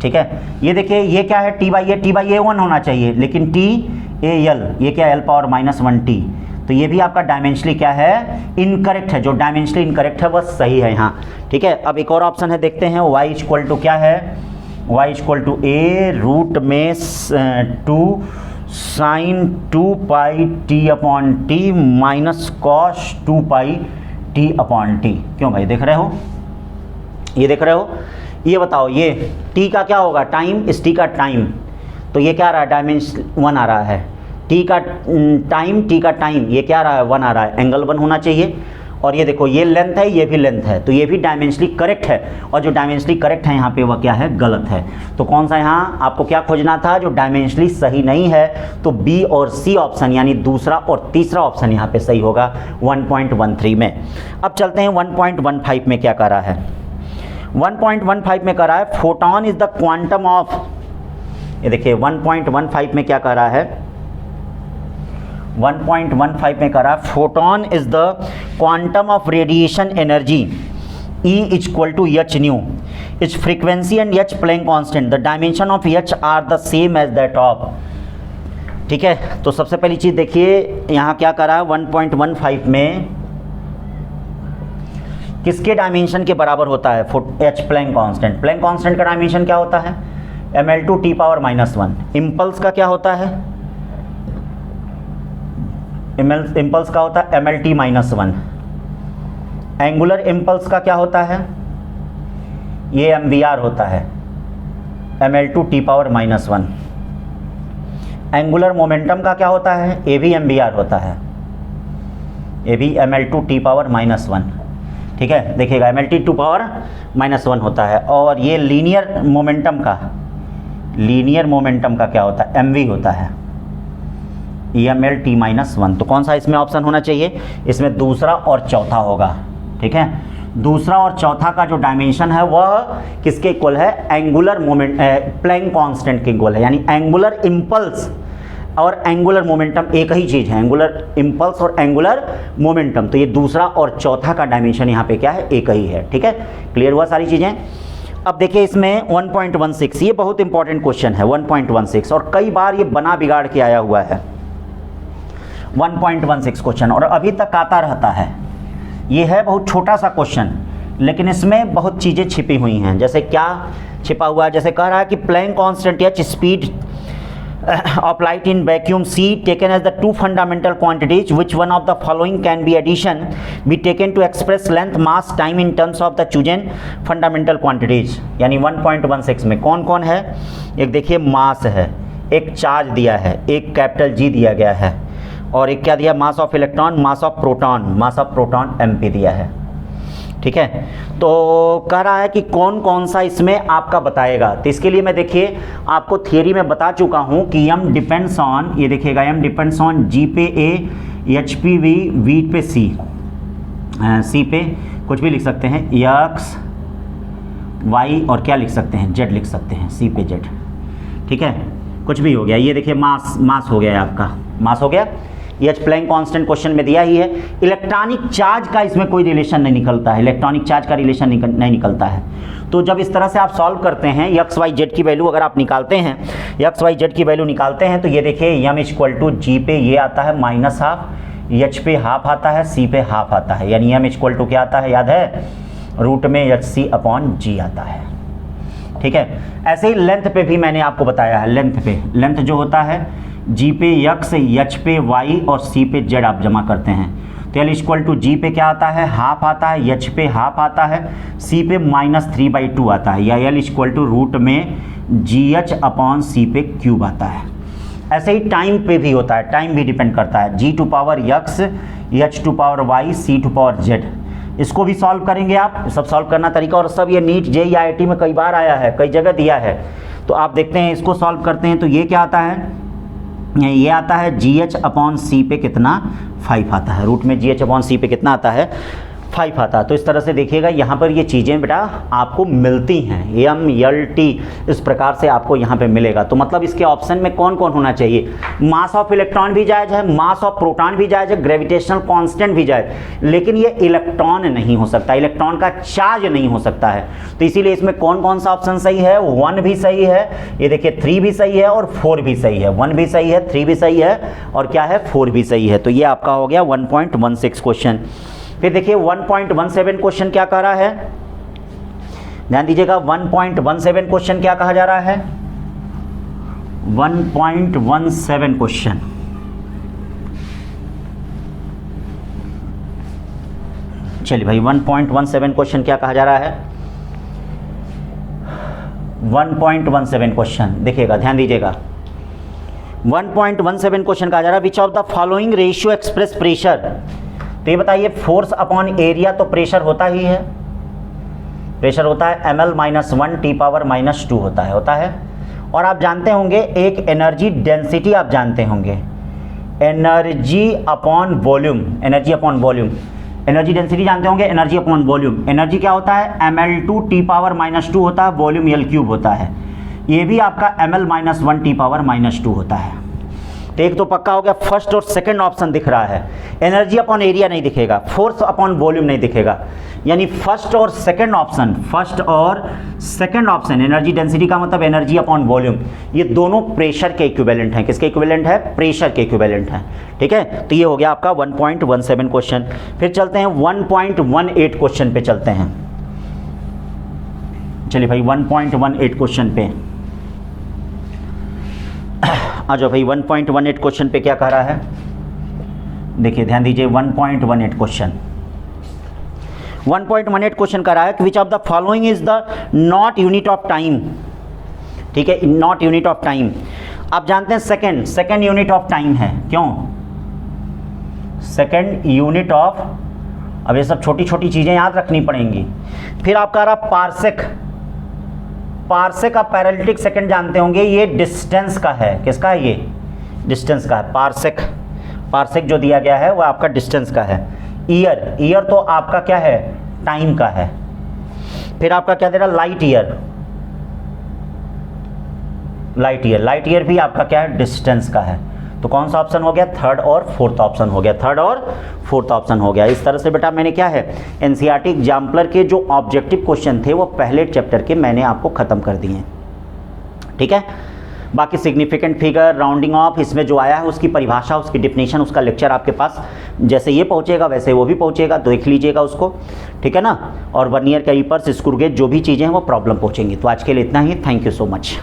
ठीक है। ये देखिए ये क्या है, t/a 1 होना चाहिए, लेकिन t/a l, ये क्या है, l पावर -1t। तो ये भी आपका डायमेंशनली क्या है, इनकरेक्ट है। जो डायमेंशनली इनकरेक्ट है वह सही है यहाँ, ठीक है। अब एक और ऑप्शन है, देखते हैं, y = क्या है, y = a रूट में 2 sin 2πt/t minus cos 2πt/t। क्यों भाई, देख रहे हो, ये देख रहे हो, ये बताओ ये t का क्या होगा, टाइम, इस t का टाइम, तो ये क्या आ रहा है, डायमेंशन 1 आ रहा है। t का टाइम, ये क्या आ रहा है, 1 आ रहा है, एंगल 1 होना चाहिए। और ये देखो ये लेंथ है, ये भी लेंथ है, तो ये भी डायमेंशनली करेक्ट है। और जो डायमेंशनली करेक्ट है यहाँ पे वह क्या है, गलत है। तो कौन सा यहाँ आपको क्या खोजना था, जो डायमेंशनली सही नहीं है। तो बी और सी ऑप्शन, यानी दूसरा और तीसरा ऑप्शन यहाँ पे सही होगा 1.13 में। अब चलते हैं 1.15 में, क्या कर रहा है, 1.15 में कर रहा है, photon is the quantum of. ये देखिए 1.15 में क्या कर रहा है, 1.15 में कर रहा है, photon is the quantum of radiation energy E = h/nu, its frequency and h Planck constant, the dimension of h are the same as that of। ठीक है, तो सबसे पहली चीज देखिए यहाँ क्या कर रहा है, 1.15 में किसके डायमेंशन के बराबर होता है, h Planck constant. Planck constant का डायमेंशन क्या होता है, ml2 t⁻⁻1। इम्पल्स का क्या होता है, इम्पल्स का होता है MLT माइनस 1। एंगुलर इम्पल्स का क्या होता है, ये MVR होता है, ML2T power minus 1। Angular momentum का क्या होता है, ये भी MVR होता है, ये भी ML2T पावर माइनस 1। ठीक है, देखिएगा MLT2 पावर माइनस 1 होता है। और ये लीनियर मोमेंटम का क्या होता है, MV होता है, EMLT माइनस 1। तो कौन सा इसमें ऑप्शन होना चाहिए, इसमें दूसरा और चौथा होगा। ठीक है, दूसरा और चौथा का जो डायमेंशन है वह किसके इक्वल है, एंगुलर मोमेंट प्लैंक कांस्टेंट के इक्वल है। यानी एंगुलर इम्पल्स और एंगुलर मोमेंटम एक ही चीज़ है, एंगुलर इम्पल्स और एंगुलर मोमेंटम। तो ये दूसरा और चौथा का डायमेंशन यहाँ पे क्या है, एक ही है। ठीक है, क्लियर हुआ सारी चीज़ें। अब देखिए इसमें 1.16, ये बहुत इंपॉर्टेंट क्वेश्चन है 1.16, और कई बार ये बना बिगाड़ के आया हुआ है 1.16 क्वेश्चन, और अभी तक आता रहता है। ये है बहुत छोटा सा क्वेश्चन, लेकिन इसमें बहुत चीज़ें छिपी हुई हैं। जैसे क्या छिपा हुआ है, जैसे कह रहा है कि Planck constant H speed of light in vacuum C taken as the two fundamental quantities, which one of the following can be addition be taken to express length, mass, time in terms of the chosen fundamental quantities। यानी 1.16 में कौन कौन है, एक देखिए मास है, एक charge दिया है, एक कैपिटल G दिया गया है, और एक क्या दिया, mass of electron, mass of proton MP दिया है। ठीक है, तो कह रहा है कि कौन कौन सा इसमें आपका बताएगा। तो इसके लिए मैं देखिए आपको थियरी में बता चुका हूं कि m डिपेंड्स ऑन, ये देखिएगा m डिपेंड्स ऑन G पे A, H पे V, V पे C पे कुछ भी लिख सकते हैं, X Y और क्या लिख सकते हैं, Z लिख सकते हैं, C पे Z। ठीक है, कुछ भी हो गया। ये देखिए मास हो गया है आपका, मास हो गया। ये प्लैंक कांस्टेंट क्वेश्चन में दिया ही है। इलेक्ट्रॉनिक चार्ज का इसमें कोई रिलेशन नहीं निकलता है, इलेक्ट्रॉनिक चार्ज का रिलेशन नहीं निकलता है। तो जब इस तरह से आप सॉल्व करते हैं, एक्स वाई जेड की वैल्यू अगर आप निकालते हैं, एक्स वाई जेड की वैल्यू निकालते हैं, तो ये देखिए एम इक्वल टू जी पे ये आता है माइनस हाफ, एच पे हाफ आता है, सी पे हाफ आता है। यानी एम इक्वल टू क्या आता है, याद है, रूट में एच सी अपॉन जी आता है। ठीक है, ऐसे ही लेंथ पे भी मैंने आपको बताया है, लेंथ जो होता है जी पे यक्स, एच पे वाई और सी पे जेड आप जमा करते हैं, तो एल इक्वल टू जी पे क्या आता है, हाफ आता है, एच पे हाफ आता है, सी पे -3/2 आता है, या एल इक्वल टू रूट में जी एच अपॉन सी पे क्यूब आता है। ऐसे ही टाइम पे भी होता है, टाइम भी डिपेंड करता है, G to power X, H to power Y, C to power Z. इसको भी सॉल्व करेंगे आप, सब सॉल्व करना तरीका, और सब ये नीट जेईई आईआईटी में कई बार आया है, कई जगह दिया है। तो आप देखते हैं, इसको सॉल्व करते हैं तो ये क्या आता है, ये आता है जी एच अपॉन सी पे कितना, 5 आता है, रूट में जी एच अपॉन सी पे कितना आता है, 5 आता है। तो इस तरह से देखिएगा यहाँ पर ये चीज़ें बेटा आपको मिलती हैं, एम एल टी इस प्रकार से आपको यहाँ पे मिलेगा। तो मतलब इसके ऑप्शन में कौन कौन होना चाहिए, मास ऑफ इलेक्ट्रॉन भी जायज़ है, मास ऑफ प्रोटॉन भी जायज़ है, ग्रेविटेशनल कांस्टेंट भी जायज़, लेकिन ये इलेक्ट्रॉन नहीं हो सकता, इलेक्ट्रॉन का चार्ज नहीं हो सकता है। तो इसीलिए इसमें कौन कौन सा ऑप्शन सही है, 1 भी सही है, ये देखिए 3 भी सही है और 4 भी सही है, 1 भी सही है, 3 भी सही है और क्या है, 4 भी सही है। तो ये आपका हो गया 1.16 क्वेश्चन। फिर देखिए 1.17 क्वेश्चन क्या कह रहा है, ध्यान दीजिएगा, 1.17 क्वेश्चन क्या कहा जा रहा है, 1.17 क्वेश्चन, चलिए भाई 1.17 क्वेश्चन क्या कहा जा रहा है, 1.17 क्वेश्चन देखिएगा, ध्यान दीजिएगा, 1.17 क्वेश्चन कहा जा रहा है, which of the following ratio express pressure. तो ये बताइए, फोर्स अपॉन एरिया तो प्रेशर होता ही है, प्रेशर होता है ml-1 t पावर -2 होता है। और आप जानते होंगे एक एनर्जी डेंसिटी आप जानते होंगे, energy upon volume, energy density जानते होंगे, एनर्जी अपॉन वॉल्यूम। एनर्जी क्या होता है, ml2 t पावर -2 होता है, वॉल्यूम L क्यूब होता है। ये भी आपका ml-1 t पावर -2 होता है। तो एक तो पक्का हो गया, फर्स्ट और सेकंड ऑप्शन दिख रहा है, एनर्जी अपॉन एरिया नहीं दिखेगा, फोर्स अपॉन वॉल्यूम नहीं दिखेगा। यानी फर्स्ट और सेकंड ऑप्शन एनर्जी डेंसिटी का मतलब एनर्जी अपॉन वॉल्यूम, ये दोनों प्रेशर के इक्विवेलेंट हैं। किसके इक्विवेलेंट है, प्रेशर के इक्विवेलेंट हैं। ठीक है, तो ये हो गया आपका 1.17 क्वेश्चन। फिर चलते हैं 1.18 क्वेश्चन पे चलते हैं। चलिए भाई 1.18 क्वेश्चन पे आ जाओ भाई, 1.18 क्वेश्चन पे क्या कह रहा है, देखिए ध्यान दीजिए 1.18 क्वेश्चन 1.18 क्वेश्चन कर रहा है कि which of the following is the not unit of time. ठीक है, नॉट यूनिट ऑफ टाइम। आप जानते हैं सेकेंड यूनिट ऑफ टाइम है, क्यों सेकेंड यूनिट ऑफ, अब ये सब छोटी छोटी चीजें याद रखनी पड़ेंगी। फिर आपका रहा पार्सेक, पार्सेक आप पैरेललिटिक सेकंड जानते होंगे, ये डिस्टेंस का है, किसका है ये, डिस्टेंस का है। पार्सेक, पार्सेक जो दिया गया है वो आपका डिस्टेंस का है। ईयर, ईयर तो आपका क्या है, टाइम का है। फिर आपका क्या दे रहा, light year, light year, light year भी आपका क्या है, डिस्टेंस का है। तो कौन सा ऑप्शन हो गया, थर्ड और फोर्थ ऑप्शन हो गया, थर्ड और फोर्थ ऑप्शन हो गया। इस तरह से बेटा मैंने क्या है, एनसीईआरटी एग्जाम्पलर के जो ऑब्जेक्टिव क्वेश्चन थे वो पहले चैप्टर के मैंने आपको खत्म कर दिए हैं। ठीक है, बाकी सिग्निफिकेंट फिगर, राउंडिंग ऑफ, इसमें जो आया है उसकी परिभाषा, उसकी डिफिनेशन, उसका लेक्चर आपके पास जैसे ये पहुंचेगा वैसे वो भी पहुंचेगा, देख लीजिएगा उसको। ठीक है ना, और वर्नियर कैलिपर्स, स्क्रू गेज, जो भी चीज़ें हैं वो प्रॉब्लम पहुंचेंगी। तो आज के लिए इतना ही, थैंक यू सो मच।